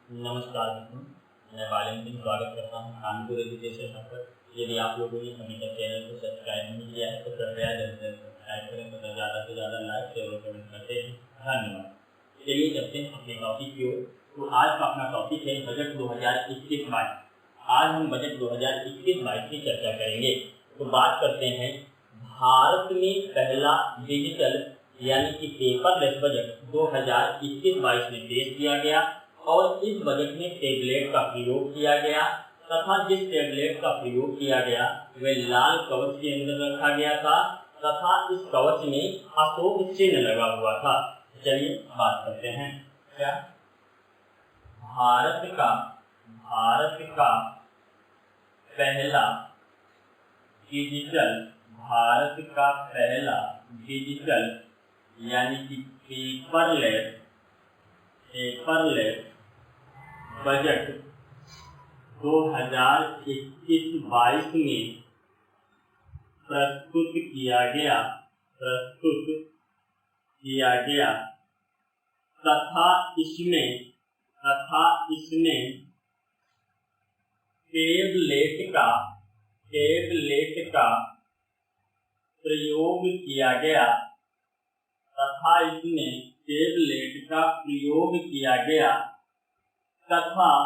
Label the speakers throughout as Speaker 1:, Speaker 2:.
Speaker 1: नमस्कार मित्रों, मैं बालन सिंह स्वागत करता हूँ कानपुर एजुकेशन हब पर। यदि आप लोगों ने अभी तक चैनल को सब्सक्राइब नहीं किया है तो कृपया जल्द से सब्सक्राइब करें तथा ज़्यादा से ज़्यादा लाइक शेयर और कमेंट करते हैं। धन्यवाद। चलिए चलते हैं अपने टॉपिक की ओर। तो आज का अपना टॉपिक है बजट 2021-22। आज हम बजट 2021-22 की चर्चा करेंगे। तो बात करते हैं भारत में पहला डिजिटल यानी कि पेपरलेस बजट 2021-22 में पेश किया गया और इस बजट में टैबलेट का प्रयोग किया गया तथा जिस टैबलेट का प्रयोग किया गया वह लाल कवच के अंदर रखा गया था तथा इस कवच में अशोक चिन्ह लगा हुआ था। चलिए बात करते हैं। क्या भारत का पहला डिजिटल यानी कि पेपरलेस बजट 2021-22 में प्रस्तुत किया गया तथा इसमें टैबलेट का प्रयोग किया गया तथा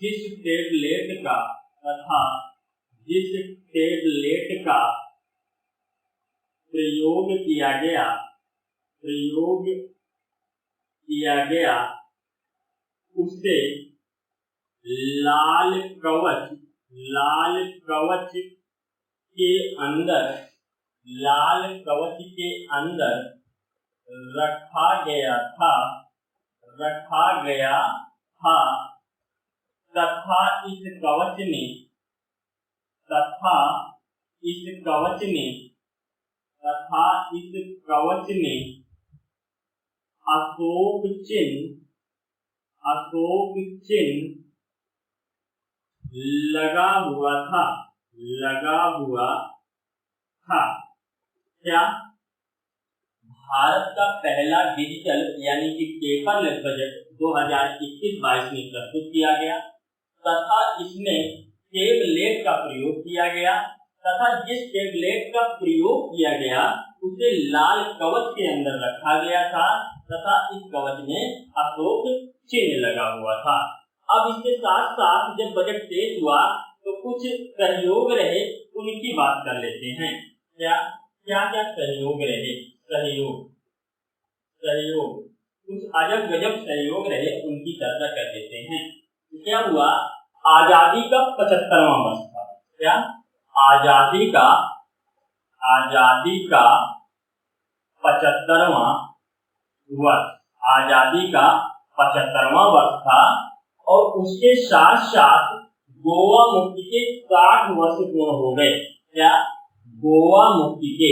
Speaker 1: जिस टैबलेट का प्रयोग किया गया उसे लाल कवच के अंदर रखा गया था तथा इस कवच में अशोक चिन्ह लगा हुआ था। क्या भारत का पहला डिजिटल यानी कि पेपरलेस बजट 2021-22 में प्रस्तुत किया गया तथा इसमें टैबलेट का प्रयोग किया गया तथा जिस टैबलेट का प्रयोग किया गया उसे लाल कवच के अंदर रखा गया था तथा इस कवच में अशोक चिन्ह लगा हुआ था। अब इसके साथ साथ जब बजट पेश हुआ तो कुछ सहयोग रहे उनकी बात कर लेते हैं। क्या सहयोग रहे? सहयोग कुछ अजब गजब सहयोग रहे उनकी चर्चा कर लेते हैं। क्या हुआ? आजादी का 75वां वर्ष था। क्या आजादी का 75वां वर्ष था और उसके साथ साथ गोवा मुक्ति के 60 वर्ष पूर्ण हो गए। क्या गोवा मुक्ति के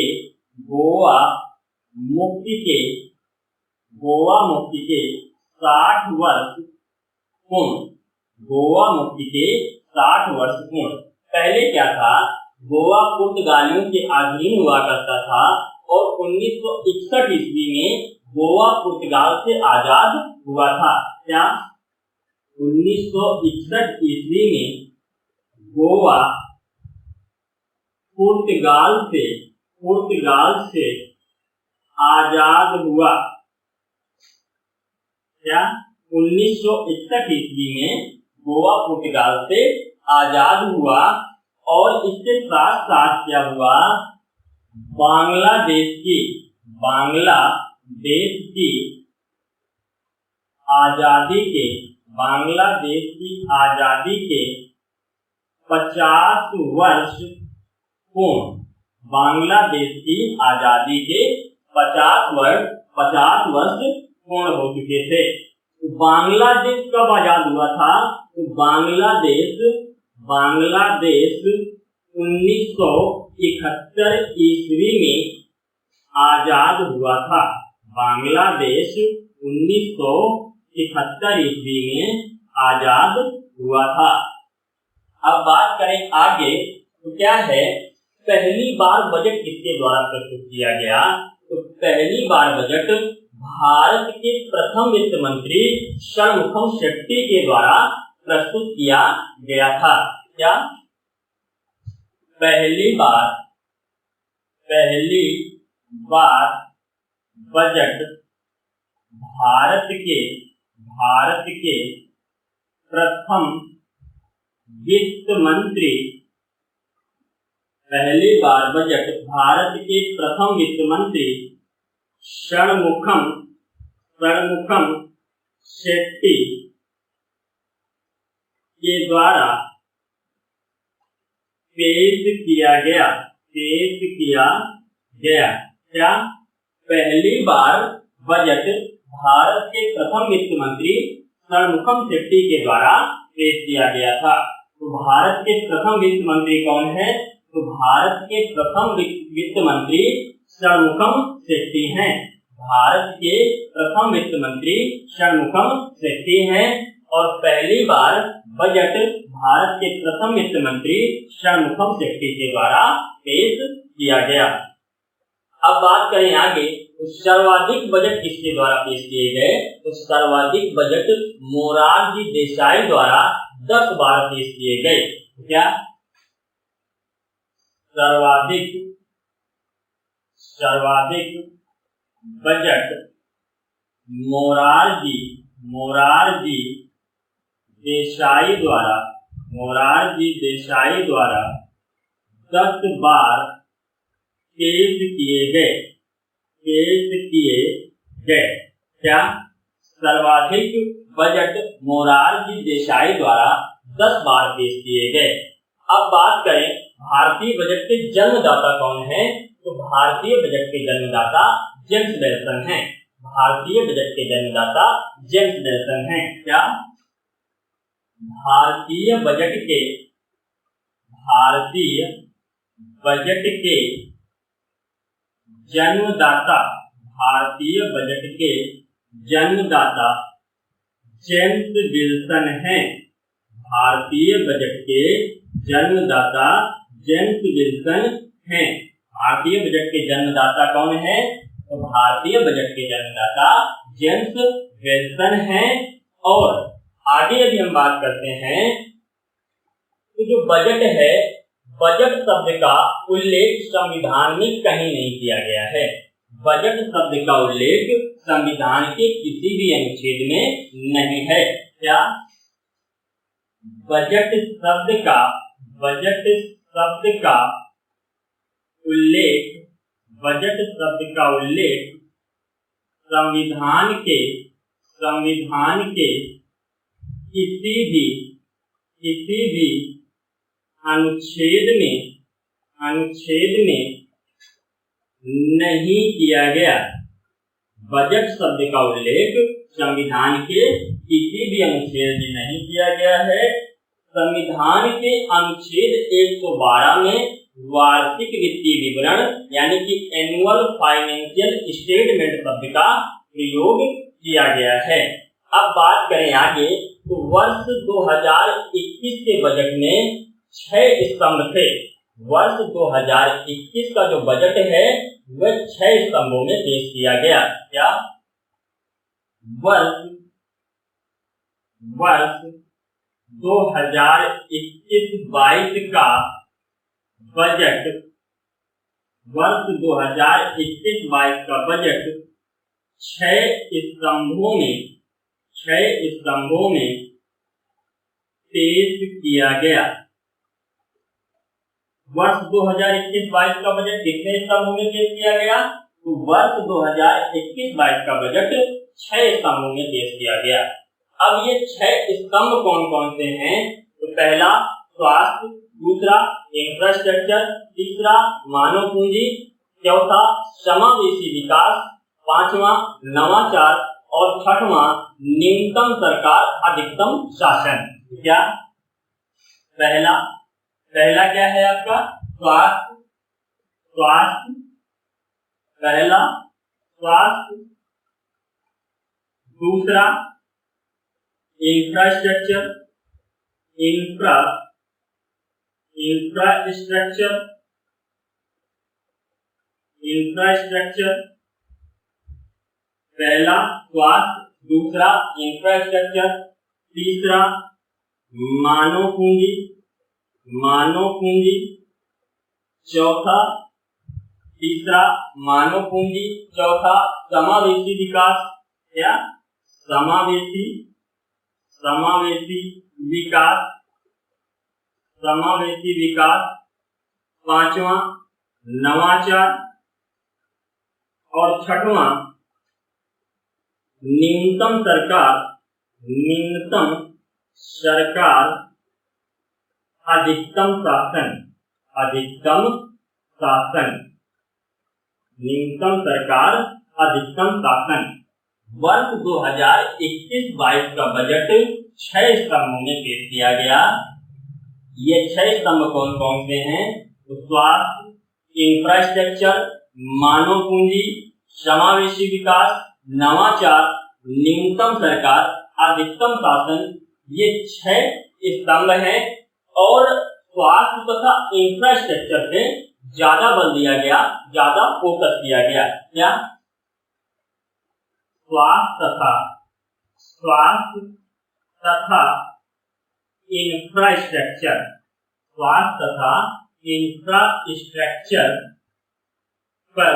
Speaker 1: 60 वर्ष पूर्ण। पहले क्या था? गोवा पुर्तगालियों के अधीन हुआ करता था और 1961 ईस्वी में गोवा पुर्तगाल से आजाद हुआ था। क्या 1961 ईस्वी में गोवा पुर्तगाल से आजाद हुआ। क्या 1961 ईस्वी में गोवा पुर्तगाल से आजाद हुआ और इसके साथ साथ क्या हुआ? बांग्लादेश की आजादी के 50 वर्ष पूर्ण। बांग्लादेश की आजादी के 50 वर्ष पूर्ण हो चुके थे। बांग्लादेश कब आजाद हुआ था? तो बांग्लादेश 1971 ईस्वी में आजाद हुआ था। बांग्लादेश 1971 ईस्वी में आजाद हुआ था। अब बात करें आगे तो क्या है? पहली बार बजट किसके द्वारा प्रस्तुत किया गया? तो पहली बार बजट भारत के प्रथम वित्त मंत्री षणमुखम शेट्टी के द्वारा प्रस्तुत किया गया था। क्या? पहली बार बजट भारत के प्रथम वित्त मंत्री, पहली बार बजट भारत के प्रथम वित्त मंत्री षणमुखम शेट्टी के द्वारा पेश किया गया। क्या? पहली बार बजट भारत के प्रथम वित्त मंत्री षणमुखम शेट्टी के द्वारा पेश किया गया था। तो भारत के प्रथम वित्त मंत्री कौन है? तो भारत के प्रथम वित्त मंत्री षणमुखम शेट्टी हैं। भारत के प्रथम वित्त मंत्री षणमुखम शेट्टी हैं और पहली बार बजट भारत के प्रथम वित्त मंत्री षणमुखम शेट्टी के द्वारा पेश किया गया। अब बात करें आगे, तो सर्वाधिक बजट किसके द्वारा पेश किए गए? तो सर्वाधिक बजट मोरारजी देसाई द्वारा 10 बार पेश किए गए। क्या? सर्वाधिक बजट मोरारजी देसाई द्वारा 10 बार पेश किए गए। क्या? सर्वाधिक बजट मोरारजी देसाई द्वारा 10 बार पेश किए गए। अब बात करें भारतीय बजट के जन्मदाता कौन है? तो भारतीय बजट के जन्मदाता जेम्स वेल्सन हैं। भारतीय बजट के जन्मदाता जेम्स वेल्सन हैं। क्या? भारतीय बजट के जन्मदाता जेम्स विल्सन हैं। भारतीय बजट के जन्मदाता जेम्स विल्सन हैं। भारतीय बजट के जन्मदाता कौन है? तो भारतीय बजट के जन्मदाता जेम्स विल्सन हैं। और आगे यदि हम बात करते हैं तो जो बजट है, बजट शब्द का उल्लेख संविधान में कहीं नहीं किया गया है। बजट शब्द का उल्लेख संविधान के किसी भी अनुच्छेद में नहीं है। क्या? बजट शब्द का उल्लेख संविधान के किसी भी अनुच्छेद में नहीं किया गया। बजट शब्द का उल्लेख संविधान के किसी भी अनुच्छेद में नहीं किया गया है। संविधान के अनुच्छेद 112 में वार्षिक वित्तीय विवरण यानी कि एनुअल फाइनेंशियल स्टेटमेंट शब्द का प्रयोग किया गया है। अब बात करें आगे, तो वर्ष 2021 के बजट में 6 स्तंभ थे। वर्ष 2021 का जो बजट है वह 6 स्तंभों में पेश किया गया। क्या? वर्ष 2021-22 का बजट, वर्ष 2021-22 का बजट 6 स्तंभों में पेश किया गया। वर्ष 2021-22 का बजट कितने स्तंभों में पेश किया गया? तो वर्ष 2021-22 का बजट 6 स्तंभों में पेश किया गया। अब ये 6 स्तंभ कौन कौन से हैं? तो पहला स्वास्थ्य, दूसरा इंफ्रास्ट्रक्चर, तीसरा मानव पूंजी, चौथा समावेशी विकास, पांचवा नवाचार और छठवां न्यूनतम सरकार अधिकतम शासन। क्या? पहला क्या है आपका? स्वास्थ्य, पहला स्वास्थ्य, दूसरा इंफ्रास्ट्रक्चर, पहला स्वास्थ्य, दूसरा इंफ्रास्ट्रक्चर, तीसरा मानव पूंजी, चौथा मानव पूंजी, चौथा समावेशी विकास, या समावेशी विकास, पांचवा नवाचार, और छठवां न्यूनतम सरकार अधिकतम शासन, न्यूनतम सरकार अधिकतम शासन। वर्ष 2021-22 का बजट 6 स्तंभों में पेश किया गया। ये 6 स्तंभ कौन कौन से हैं? स्वास्थ्य, इंफ्रास्ट्रक्चर, मानव पूंजी, समावेशी विकास, नवाचार, न्यूनतम सरकार, अधिकतम शासन, ये 6 स्तंभ हैं। और स्वास्थ्य तथा इंफ्रास्ट्रक्चर पे ज्यादा बल दिया गया, ज्यादा फोकस किया गया। क्या? स्वास्थ्य तथा इंफ्रास्ट्रक्चर पर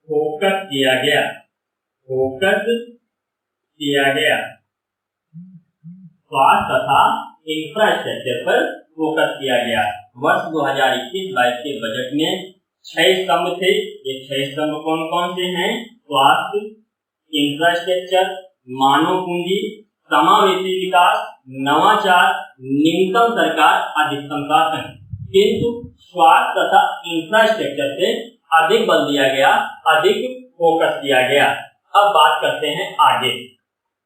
Speaker 1: फोकस किया गया। स्वास्थ्य तथा इंफ्रास्ट्रक्चर पर फोकस किया गया। वर्ष 2021-22 के बजट में 6 स्तंभ थे। ये 6 स्तंभ कौन कौन से हैं? स्वास्थ्य, इंफ्रास्ट्रक्चर, मानव पूंजी, समावेशी विकास, नवाचार, न्यूनतम सरकार, अधिकतम शासन। किंतु स्वास्थ्य तथा इंफ्रास्ट्रक्चर से अधिक बल दिया गया, अधिक फोकस किया गया। अब बात करते हैं आगे।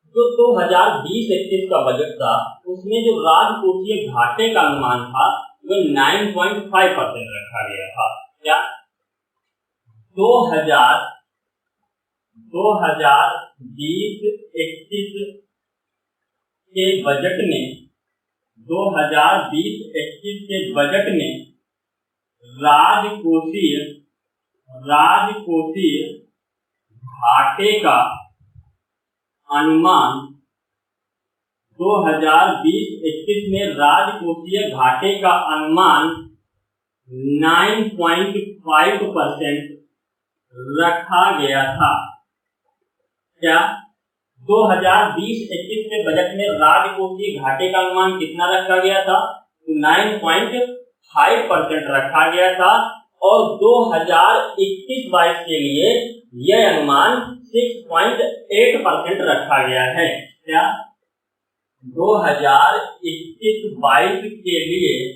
Speaker 1: जो 2020-21 का बजट था, उसमें जो राजकोषीय घाटे का अनुमान था वो 9.5% रखा गया था। क्या? 2020-21 के बजट में राजकोषीय घाटे का अनुमान 2020-21 में राजकोषीय घाटे का अनुमान 9.5% रखा गया था। क्या? 2020-21 के बजट में राजकोषीय घाटे का अनुमान कितना रखा गया था? 9.5% रखा गया था। और 2021-22 के लिए यह अनुमान 6.8% रखा गया है। क्या? 2021-22 के लिए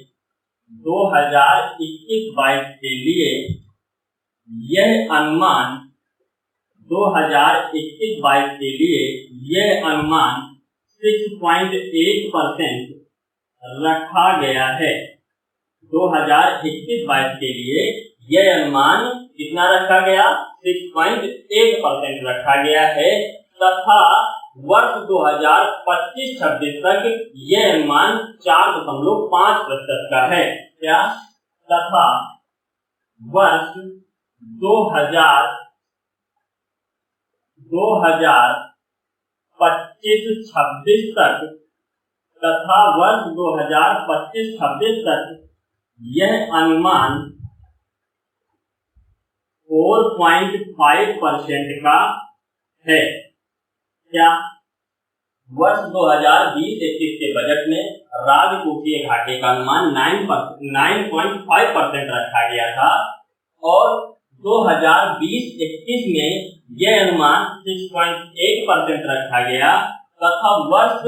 Speaker 1: यह अनुमान 6.8% रखा गया है। 2021-22 के लिए यह अनुमान कितना रखा गया? 6.8% रखा गया है। तथा वर्ष 2025-26 तक यह अनुमान 4.5% का है। क्या? तथा वर्ष 2025-26 तक यह अनुमान 4.5% का है। क्या? वर्ष 2020-21 के बजट में राजकोषीय घाटे का अनुमान 9.5% रखा गया था। और 2020-21 में यह अनुमान 6.8% रखा गया। तथा वर्ष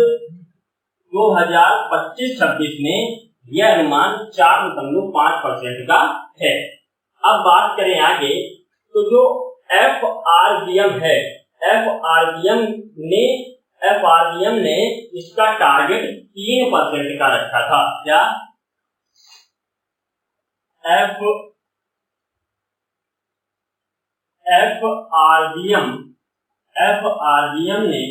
Speaker 1: 2025-26 में यह अनुमान 4.5% का है। अब बात करें आगे, तो जो FRBM है, FRBM ने इसका टारगेट 3% का रखा था। क्या? FRBM ने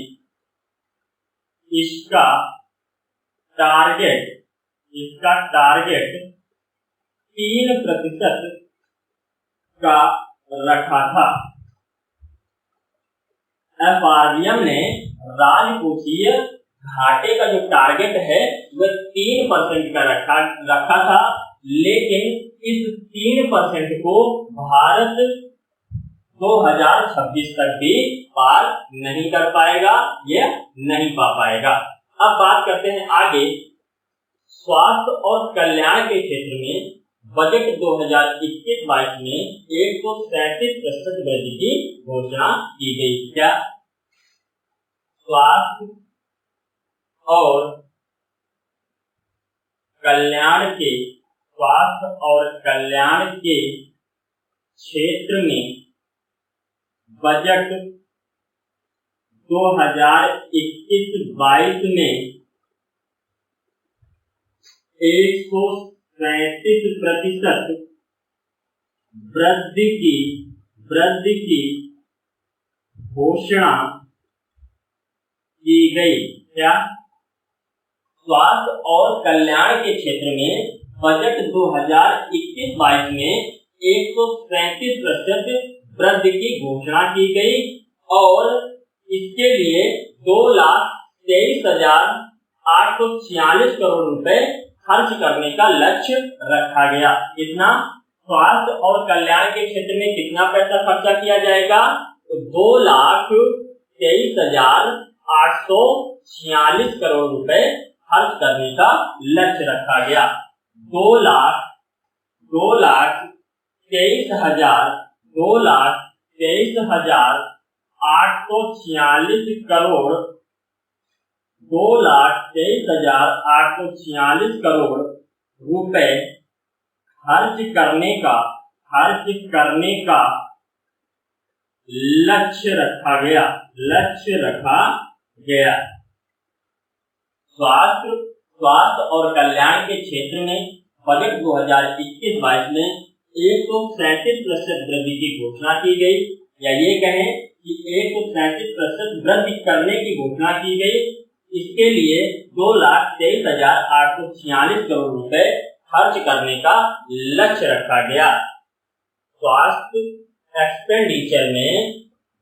Speaker 1: इसका टारगेट 3% का रखा था। एफआरबीएम ने राजकोषीय घाटे का जो टारगेट है वह 3% का रखा था, लेकिन इस 3% को भारत 2026 तक भी पार नहीं कर पाएगा, यह नहीं पा पाएगा। अब बात करते हैं आगे। स्वास्थ्य और कल्याण के क्षेत्र में बजट 2021-22 में 137% वृद्धि की घोषणा की गई। क्या स्वास्थ्य और कल्याण के क्षेत्र में बजट 2021-22 में 137% वृद्धि की घोषणा की गई। क्या स्वास्थ्य और कल्याण के क्षेत्र में बजट 2021-22 में 137% वृद्धि की घोषणा की गई और इसके लिए 2,23,846 करोड़ रुपए खर्च करने का लक्ष्य रखा गया। कितना? स्वास्थ्य और कल्याण के क्षेत्र में कितना पैसा खर्चा किया जाएगा? तो 2,23,846 करोड़ रुपए खर्च करने का लक्ष्य रखा गया। 2,23,846 करोड़ 2,23,846 करोड़ रुपए खर्च करने का लक्ष्य रखा गया। स्वास्थ्य और कल्याण के क्षेत्र में बजट 2021-22 में 137% वृद्धि की घोषणा की गई, या ये कहें कि 137% वृद्धि करने की घोषणा की गई। इसके लिए 2,23,846 करोड़ रुपए खर्च करने का लक्ष्य रखा गया। स्वास्थ्य एक्सपेंडिचर में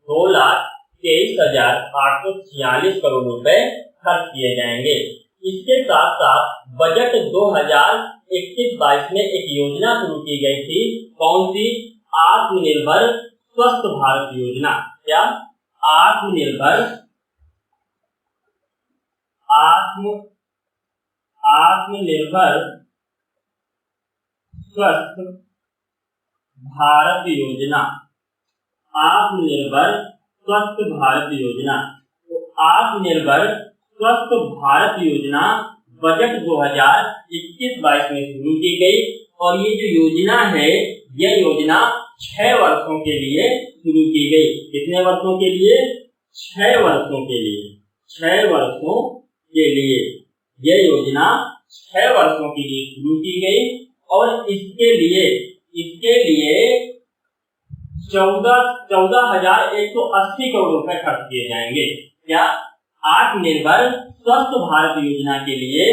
Speaker 1: 2,23,846 करोड़ रुपए खर्च किए जाएंगे। इसके साथ साथ बजट 2021-22 में एक योजना शुरू की गई थी। कौन सी? आत्मनिर्भर स्वस्थ भारत योजना। क्या? आत्मनिर्भर स्वस्थ भारत योजना। आत्मनिर्भर स्वस्थ भारत योजना। तो आत्मनिर्भर स्वस्थ भारत योजना बजट 2021-22 में शुरू की गई और ये जो योजना है, यह योजना 6 वर्षों के लिए शुरू की गई। कितने वर्षों के लिए? 6 वर्षों के लिए। 6 वर्षों के लिए यह योजना 6 वर्षों के लिए शुरू की गई और इसके लिए 14,180 करोड़ रुपए खर्च किए जाएंगे। क्या? आत्मनिर्भर स्वस्थ भारत योजना के लिए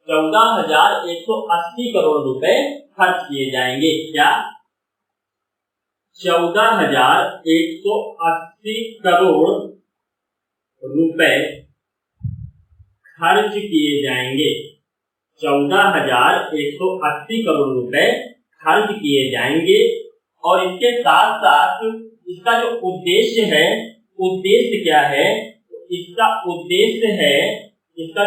Speaker 1: 14,180 करोड़ रुपए खर्च किए जाएंगे। क्या? 14,180 करोड़ रुपए खर्च किए जाएंगे। 14,180 करोड़ रुपए खर्च किए जाएंगे और इसके साथ साथ इसका जो उद्देश्य है, उद्देश्य क्या है? इसका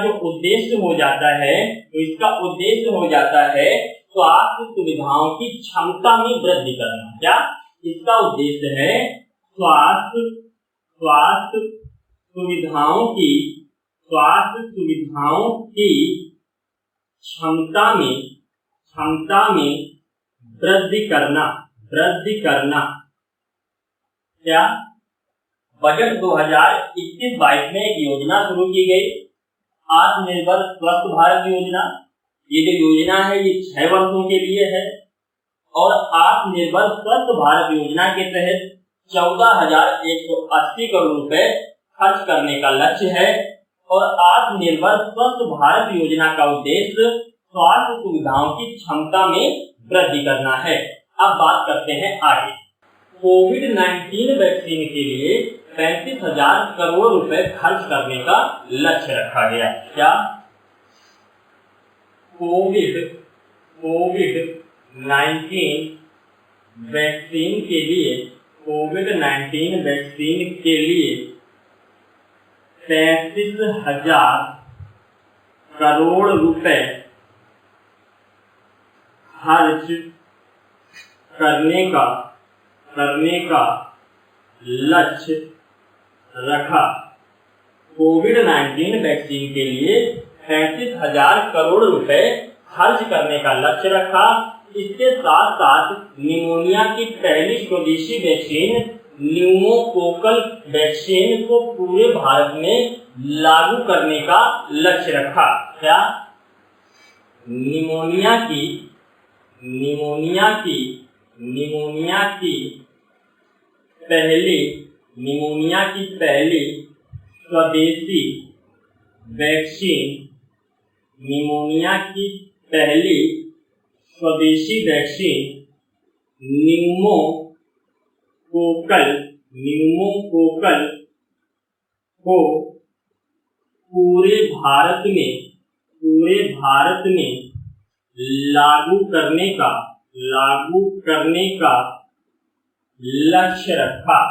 Speaker 1: जो उद्देश्य हो जाता है, तो इसका उद्देश्य हो जाता है स्वास्थ्य सुविधाओं की क्षमता में वृद्धि करना। क्या? इसका उद्देश्य है स्वास्थ्य सुविधाओं की क्षमता में वृद्धि करना। क्या? बजट 2021-22 में एक योजना शुरू की गई, आत्मनिर्भर स्वस्थ भारत योजना। ये जो योजना है ये 6 वर्षों के लिए है और आत्मनिर्भर स्वस्थ भारत योजना के तहत 14,180 करोड़ रुपए खर्च करने का लक्ष्य है और आत्मनिर्भर स्वस्थ भारत योजना का उद्देश्य स्वास्थ्य सुविधाओं की क्षमता में वृद्धि करना है। अब बात करते हैं आगे। कोविड-19 वैक्सीन के लिए 35,000 करोड़ रुपए खर्च करने का लक्ष्य रखा गया। क्या? कोविड-19 वैक्सीन के लिए 35,000 करोड़ रुपए खर्च करने का लक्ष्य रखा। कोविड-19 वैक्सीन के लिए 35,000 करोड़ रुपए खर्च करने का लक्ष्य रखा। इसके साथ साथ निमोनिया की पहली स्वदेशी वैक्सीन न्यूमोकोकल वैक्सीन को पूरे भारत में लागू करने का लक्ष्य रखा। क्या? निमोनिया की पहली स्वदेशी वैक्सीन न्यूमोकोकल को पूरे भारत में लागू करने का लक्ष्य रखा।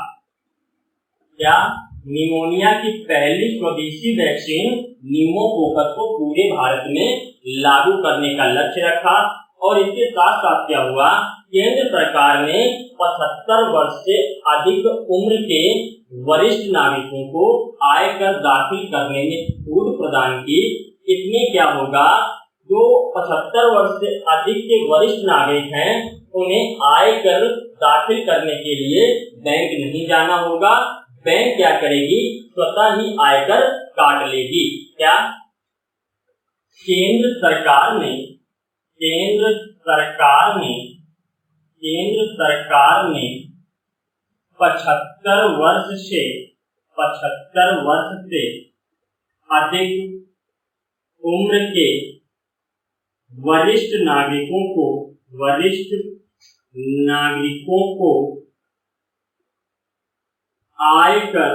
Speaker 1: क्या? निमोनिया की पहली स्वदेशी वैक्सीन न्यूमोकोकस को पूरे भारत में लागू करने का लक्ष्य रखा। और इसके साथ साथ क्या हुआ? केंद्र सरकार ने 75 वर्ष से अधिक उम्र के वरिष्ठ नागरिकों को आयकर दाखिल करने में छूट प्रदान की। इसमें क्या होगा? जो 75 वर्ष से अधिक के वरिष्ठ नागरिक हैं, उन्हें आयकर दाखिल करने के लिए बैंक नहीं जाना होगा। बैंक क्या करेगी? स्वतः ही आयकर काट लेगी। क्या? केंद्र सरकार ने 75 वर्ष से अधिक उम्र के वरिष्ठ नागरिकों को आयकर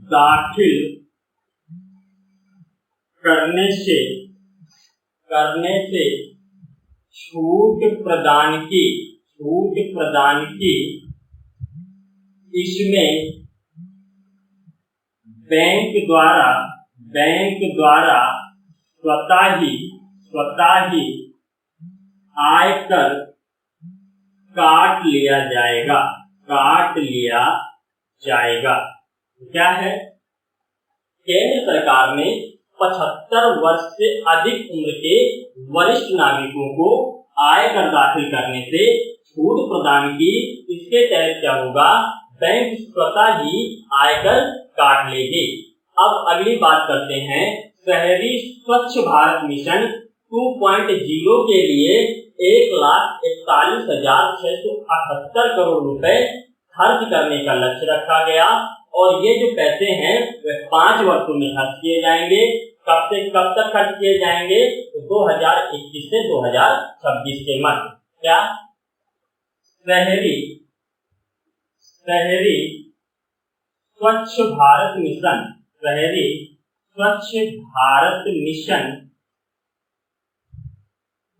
Speaker 1: दाखिल करने से छूट प्रदान की। इसमें बैंक द्वारा स्वतः ही आयकर काट लिया जाएगा। क्या है? केंद्र सरकार ने 75 वर्ष से अधिक उम्र के वरिष्ठ नागरिकों को आयकर दाखिल करने से छूट प्रदान की। इसके तहत क्या होगा? बैंक स्वतः ही आयकर काट लेगी। अब अगली बात करते हैं, शहरी स्वच्छ भारत मिशन 2.0 के लिए 1,41,678 करोड़ रुपए खर्च करने का लक्ष्य रखा गया। और ये जो पैसे हैं वे 5 वर्षों में खर्च किए जाएंगे। कब से कब तक खर्च किए जाएंगे? तो 2021 से 2026 के मध्य। क्या? शहरी स्वच्छ भारत मिशन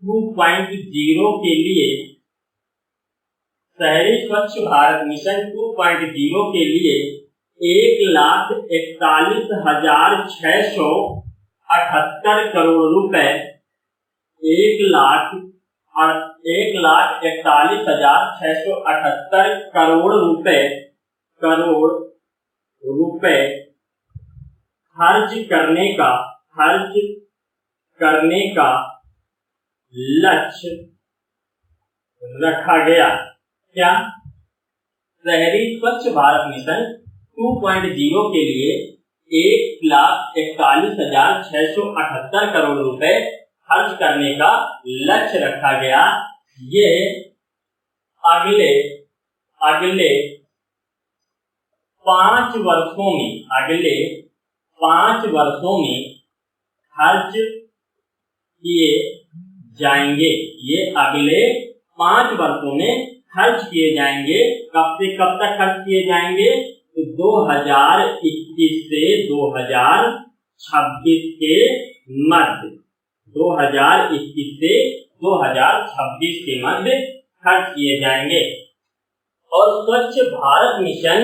Speaker 1: 2.0 के लिए शहरी स्वच्छ भारत मिशन 2.0 के लिए 1,41,678 करोड़ रुपए 1,41,678 करोड़ रुपए खर्च करने का लक्ष्य रखा गया। क्या? शहरी स्वच्छ भारत मिशन 2.0 के लिए 1,41,678 करोड़ रुपए खर्च करने का लक्ष्य रखा गया। ये अगले 5 वर्षों में खर्च किए जाएंगे। ये अगले 5 वर्षों में खर्च किए जाएंगे। कब से कब तक खर्च किए जाएंगे? तो 2021 से 2026 के मध्य, 2021 से 2026 के मध्य खर्च किए जाएंगे। और स्वच्छ भारत मिशन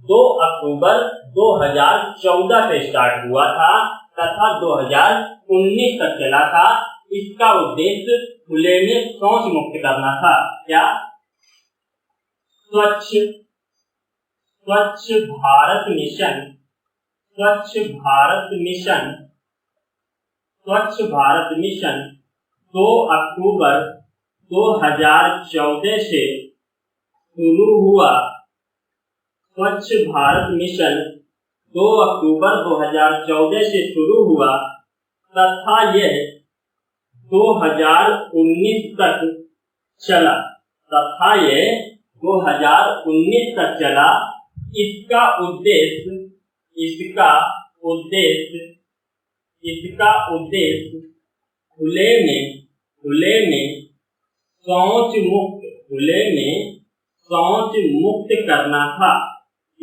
Speaker 1: 2 अक्टूबर 2014 से स्टार्ट हुआ था तथा 2019 तक चला था। इसका उद्देश्य खुले में शौच मुक्त करना था। क्या? स्वच्छ भारत मिशन, स्वच्छ भारत मिशन, स्वच्छ भारत मिशन 2 अक्टूबर 2014 से शुरू हुआ। स्वच्छ भारत मिशन 2 अक्टूबर 2014 से शुरू हुआ तथा यह 2019 तक चला, तथा यह 2019 तक चला। इसका उद्देश्य खुले में शौच मुक्त करना था।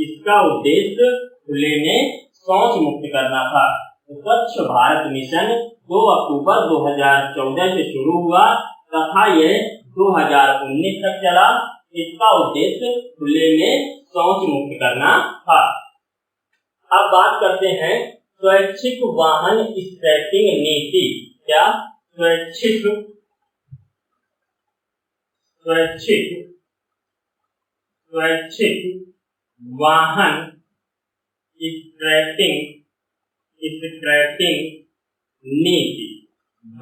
Speaker 1: इसका उद्देश्य खुले में शौच मुक्त करना था। स्वच्छ भारत मिशन 2 अक्टूबर 2014 से शुरू हुआ तथा यह 2019 तक चला। इसका उद्देश्य खुले में शौच मुक्त करना था। अब बात करते हैं स्वैच्छिक वाहन स्क्रैपिंग नीति। क्या? स्वैच्छिक वाहन स्क्रैपिंग नीति।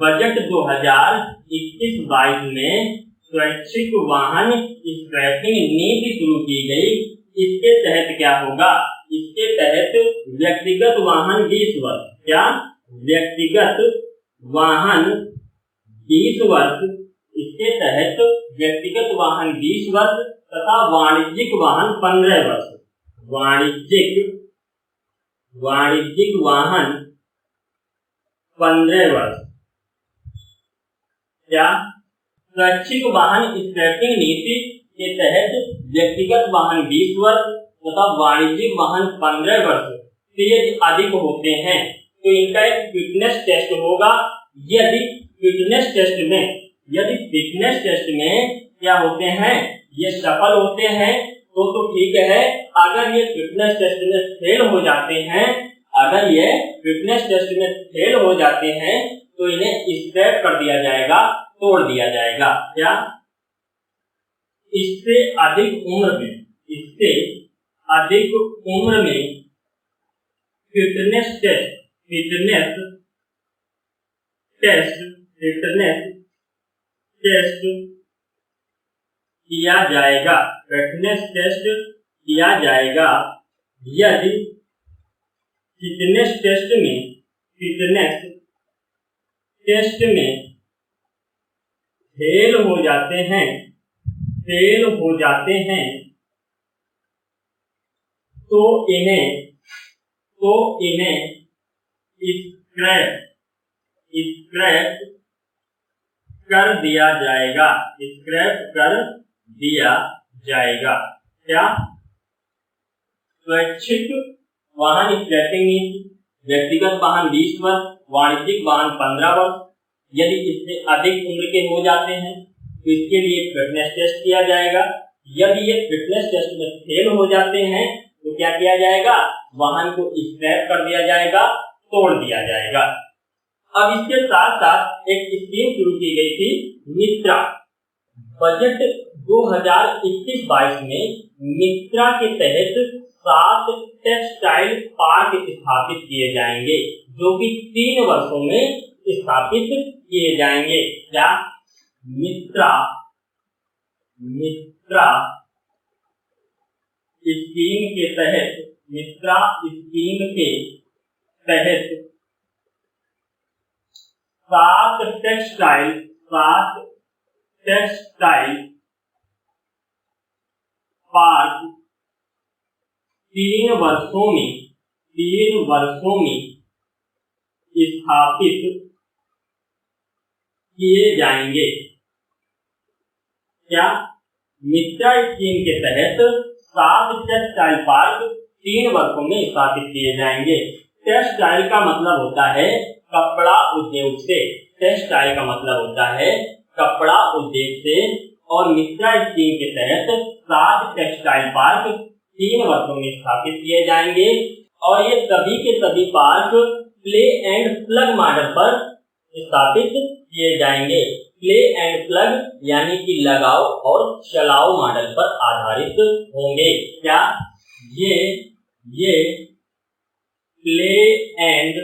Speaker 1: बजट 2021-22 में स्वैच्छिक वाहन स्क्रैपिंग नीति शुरू की गई। इसके तहत क्या होगा? इसके तहत व्यक्तिगत वाहन 20 वर्ष, क्या? व्यक्तिगत वाहन 20 वर्ष, इसके तहत व्यक्तिगत वाहन 20 वर्ष तथा वाणिज्यिक वाहन 15 वर्ष। वाणिज्यिक वाहन 15 वर्ष। क्या? स्वैच्छिक वाहन स्क्रैपिंग नीति के तहत व्यक्तिगत वाहन 20 वर्ष तथा वाणिज्यिक वाहन 15 वर्ष से यदि अधिक होते हैं तो इनका एक फिटनेस टेस्ट होगा। यदि फिटनेस टेस्ट में क्या होते हैं, ये सफल होते हैं तो ठीक है। अगर ये फिटनेस टेस्ट में फेल हो जाते हैं, तो इन्हें स्क्रैप कर दिया जाएगा, तोड़ दिया जाएगा। क्या? इससे अधिक उम्र में फिटनेस टेस्ट किया जाएगा। यदि फिटनेस टेस्ट में फेल हो जाते हैं तो इन्हें स्क्रैप कर दिया जाएगा। क्या? स्वैच्छिक वाहन स्क्रैपिंग नीति। व्यक्तिगत वाहन 20 वर्ष, वाणिज्यिक वाहन 15 वर्ष। यदि इससे अधिक उम्र के हो जाते हैं तो इसके लिए फिटनेस टेस्ट किया जाएगा। यदि ये फिटनेस टेस्ट में फेल हो जाते हैं तो क्या किया जाएगा? वाहन को स्क्रैप कर दिया जाएगा, तोड़ दिया जाएगा। अब इसके साथ साथ एक स्कीम शुरू की गई थी, मित्रा। बजट 2021-22 में मित्रा के तहत 7 टेक्सटाइल पार्क स्थापित किए जाएंगे, जो कि 3 वर्षों में स्थापित किए जाएंगे। क्या? मित्रा स्कीम के तहत 7 टेक्सटाइल पार्क 3 वर्षों में स्थापित किए जाएंगे। क्या? मित्रा स्कीम के तहत 7 टेक्सटाइल पार्क 3 वर्षों में स्थापित किए जाएंगे। टेक्सटाइल का मतलब होता है कपड़ा उद्योग से, टेक्सटाइल का मतलब होता है कपड़ा उद्योग से। और मित्रा स्कीम के तहत 7 टेक्सटाइल पार्क 3 वर्षों में स्थापित किए जाएंगे और ये सभी के सभी park play and plug model पर स्थापित किए जाएंगे। प्ले एंड प्लग यानी कि लगाओ और चलाओ मॉडल पर आधारित होंगे। क्या ये प्ले एंड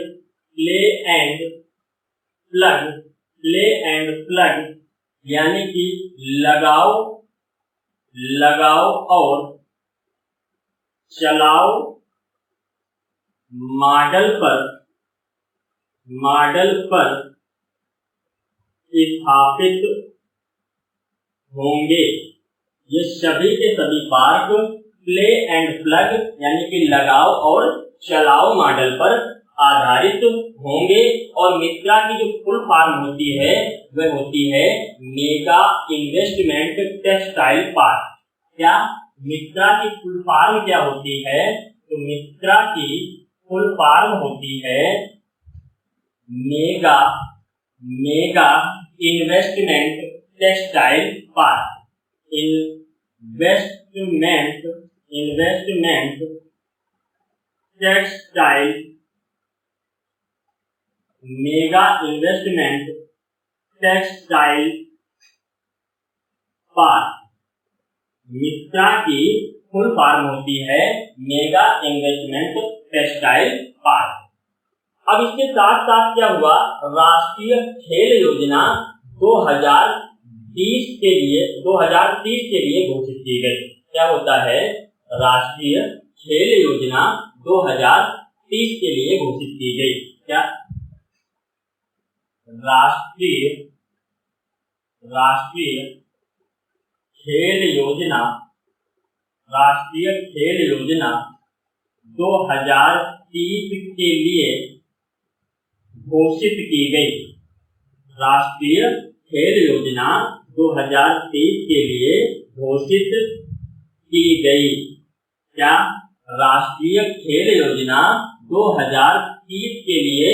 Speaker 1: प्लग यानी कि लगाओ और चलाओ मॉडल पर स्थापित होंगे। ये सभी के सभी पार्क प्ले एंड प्लग यानी कि लगाओ और चलाओ मॉडल पर आधारित होंगे। और मित्रा की जो फुल फॉर्म होती है वह होती है मेगा इन्वेस्टमेंट टेक्सटाइल पार्क। क्या मित्रा की फुल फॉर्म क्या होती है? तो मित्रा की फुल फॉर्म होती है mega investment textile park. Investment textile mega investment textile park. Mitra की फुल फॉर्म होती है मेगा इन्वेस्टमेंट टेक्सटाइल पार्क। अब इसके साथ साथ क्या हुआ, राष्ट्रीय खेल योजना 2030 के लिए घोषित की गई। क्या होता है? राष्ट्रीय खेल योजना 2030 के लिए घोषित की गई। क्या राष्ट्रीय खेल योजना 2030 के लिए घोषित की गई। राष्ट्रीय खेल योजना 2030 के लिए घोषित की गई। क्या राष्ट्रीय खेल योजना 2030 के लिए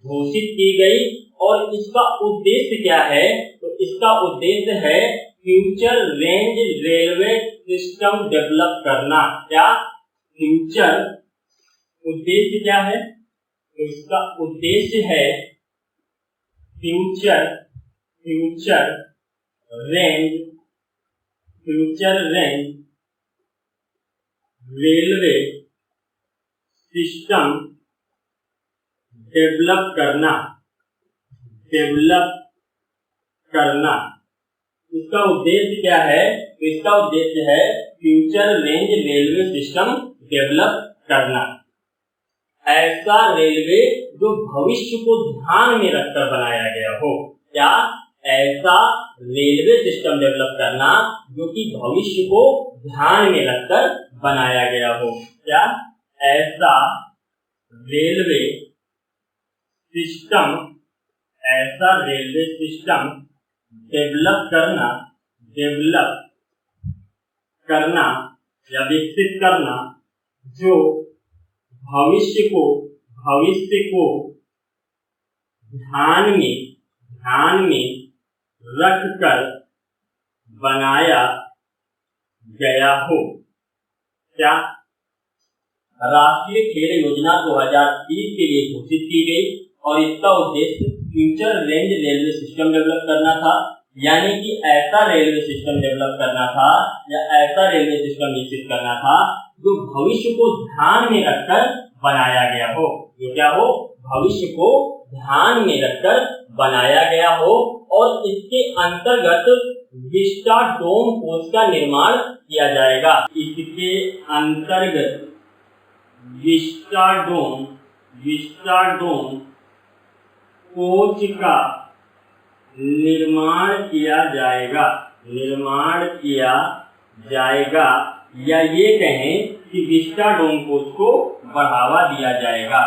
Speaker 1: घोषित की गई? और इसका उद्देश्य क्या है? तो इसका उद्देश्य है future range railway system develop करना। क्या फ्यूचर उद्देश्य क्या है? तो इसका उद्देश्य है future range railway system develop करना। इसका उद्देश्य क्या है? तो इसका उद्देश्य है future range railway system develop करना। ऐसा रेलवे जो भविष्य को ध्यान में रखकर बनाया गया हो। क्या ऐसा रेलवे सिस्टम डेवलप करना जो कि भविष्य को ध्यान में रखकर बनाया गया हो। क्या ऐसा रेलवे सिस्टम डेवलप करना या विकसित करना जो भविष्य को ध्यान में रखकर बनाया गया हो। क्या राष्ट्रीय खेल योजना 2030 के लिए घोषित की गई और इसका उद्देश्य future range railway system develop करना था। यानी कि ऐसा रेलवे सिस्टम डेवलप करना था या ऐसा रेलवे सिस्टम विकसित करना था जो भविष्य को ध्यान में रखकर बनाया गया हो। जो क्या हो? भविष्य को ध्यान में रखकर बनाया गया हो। और इसके अंतर्गत विस्टाडोम कोच का निर्माण किया जाएगा। इसके अंतर्गत विस्टाडोम कोच का निर्माण किया जाएगा या ये कहें कि विस्टाडोम कोच को बढ़ावा दिया जाएगा।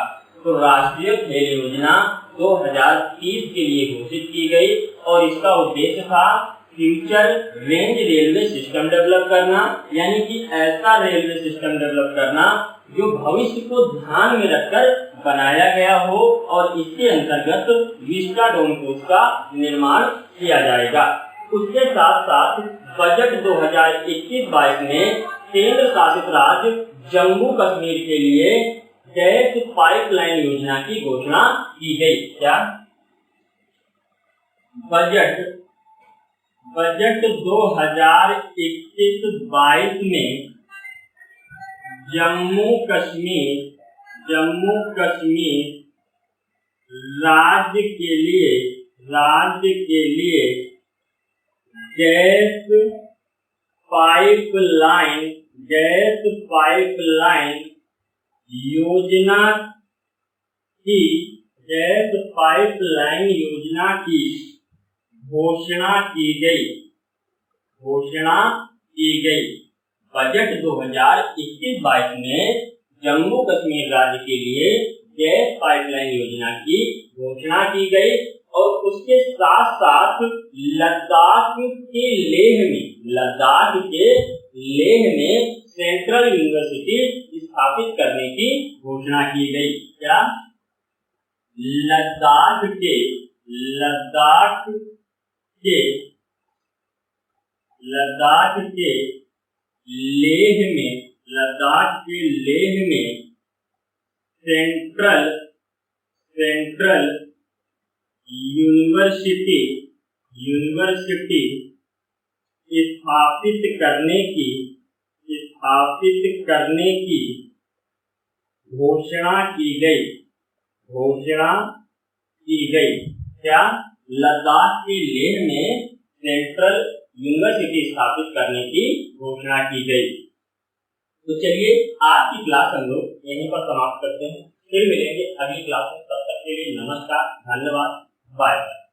Speaker 1: तो राष्ट्रीय खेल योजना 2030 के लिए घोषित की गई और इसका उद्देश्य था future range railway system develop करना, यानी कि ऐसा रेलवे सिस्टम डेवलप करना जो भविष्य को ध्यान में रखकर बनाया गया हो और इसके अंतर्गत विस्टाडोम कोच का निर्माण किया जाएगा। उसके साथ साथ बजट 2021-22 में केंद्र शासित राज्य जम्मू कश्मीर के लिए गैस पाइपलाइन योजना की घोषणा की गई। क्या बजट 2021-22 में जम्मू कश्मीर राज्य के लिए गैस पाइपलाइन योजना की घोषणा की गई। बजट 2021-22 में जम्मू कश्मीर राज्य के लिए गैस पाइपलाइन योजना की घोषणा की गई और उसके साथ साथ लद्दाख के लेह में सेंट्रल यूनिवर्सिटी स्थापित करने की घोषणा की गई। क्या लद्दाख के लेह में सेंट्रल यूनिवर्सिटी स्थापित करने की घोषणा की गई। क्या लद्दाख के लेह में सेंट्रल यूनिवर्सिटी स्थापित करने की घोषणा की गई। तो चलिए आज की क्लास हम लोग यहीं पर समाप्त करते हैं। फिर मिलेंगे अगली क्लास में। तब तक के लिए नमस्कार, धन्यवाद, बाय बाय।